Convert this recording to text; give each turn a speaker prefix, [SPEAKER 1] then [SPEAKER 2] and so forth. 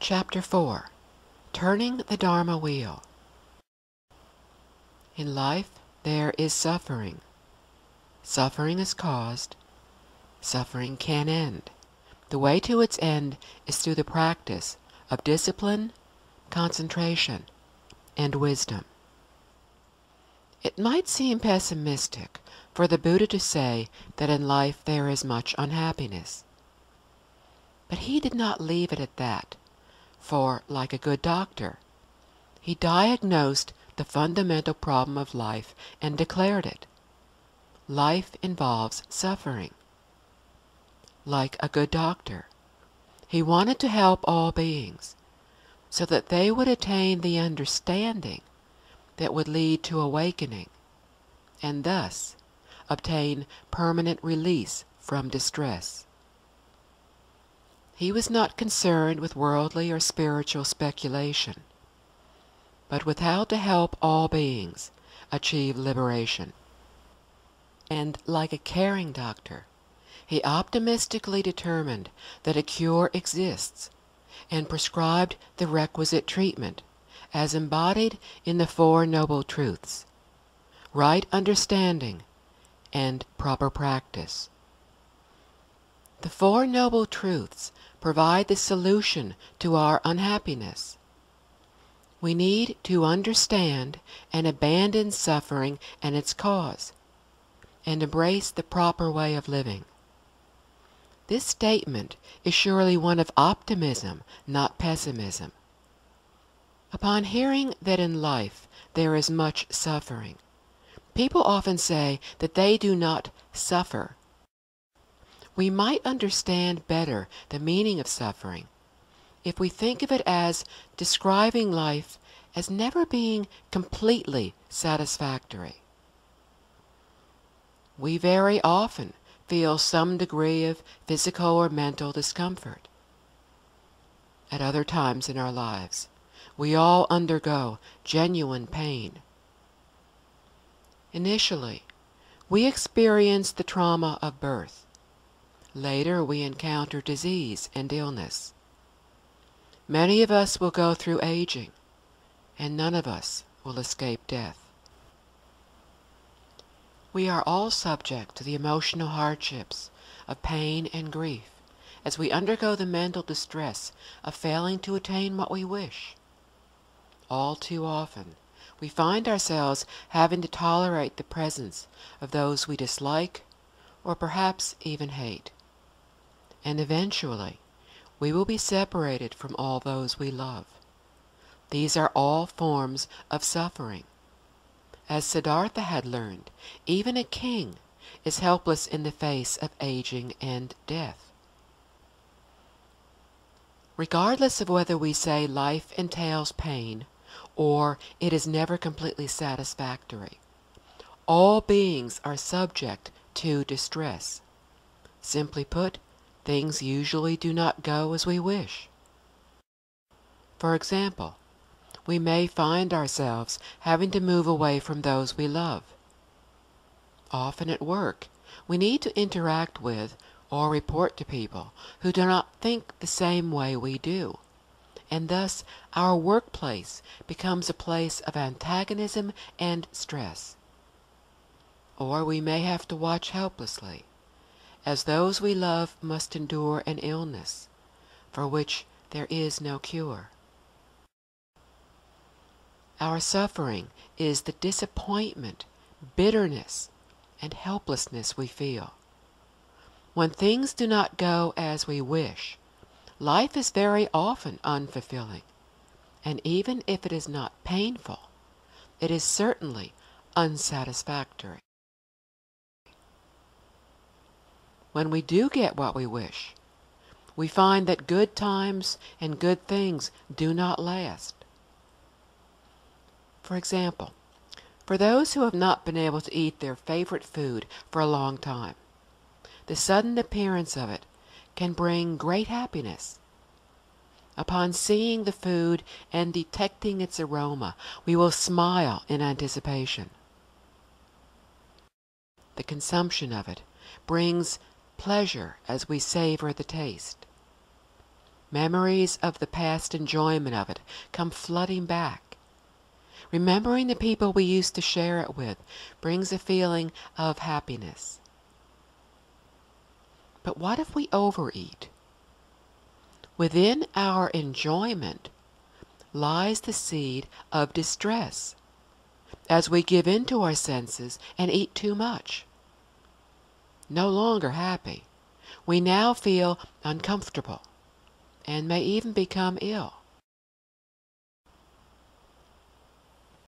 [SPEAKER 1] Chapter 4. Turning the Dharma Wheel. In life there is suffering. Suffering is caused. Suffering can end. The way to its end is through the practice of discipline, concentration, and wisdom. It might seem pessimistic for the Buddha to say that in life there is much unhappiness. But he did not leave it at that, for, like a good doctor, he diagnosed the fundamental problem of life and declared it. Life involves suffering. Like a good doctor, he wanted to help all beings so that they would attain the understanding that would lead to awakening and thus obtain permanent release from distress. He was not concerned with worldly or spiritual speculation, but with how to help all beings achieve liberation. And like a caring doctor, he optimistically determined that a cure exists and prescribed the requisite treatment as embodied in the Four Noble Truths: right understanding and proper practice. The Four Noble Truths provide the solution to our unhappiness. We need to understand and abandon suffering and its cause, and embrace the proper way of living. This statement is surely one of optimism, not pessimism. Upon hearing that in life there is much suffering, people often say that they do not suffer. We might understand better the meaning of suffering if we think of it as describing life as never being completely satisfactory. We very often feel some degree of physical or mental discomfort. At other times in our lives, we all undergo genuine pain. Initially, we experience the trauma of birth. Later, we encounter disease and illness. Many of us will go through aging, and none of us will escape death. We are all subject to the emotional hardships of pain and grief as we undergo the mental distress of failing to attain what we wish. All too often, we find ourselves having to tolerate the presence of those we dislike or perhaps even hate. And eventually, we will be separated from all those we love. These are all forms of suffering. As Siddhartha had learned, even a king is helpless in the face of aging and death. Regardless of whether we say life entails pain or it is never completely satisfactory, all beings are subject to distress. Simply put, things usually do not go as we wish. For example, we may find ourselves having to move away from those we love. Often at work, we need to interact with or report to people who do not think the same way we do, and thus our workplace becomes a place of antagonism and stress. Or we may have to watch helplessly as those we love must endure an illness for which there is no cure. Our suffering is the disappointment, bitterness, and helplessness we feel. When things do not go as we wish, life is very often unfulfilling, and even if it is not painful, it is certainly unsatisfactory. When we do get what we wish, we find that good times and good things do not last. For example, for those who have not been able to eat their favorite food for a long time, the sudden appearance of it can bring great happiness. Upon seeing the food and detecting its aroma, we will smile in anticipation. The consumption of it brings pleasure as we savor the taste. Memories of the past enjoyment of it come flooding back. Remembering the people we used to share it with brings a feeling of happiness. But what if we overeat? Within our enjoyment lies the seed of distress, as we give in to our senses and eat too much. No longer happy, we now feel uncomfortable and may even become ill.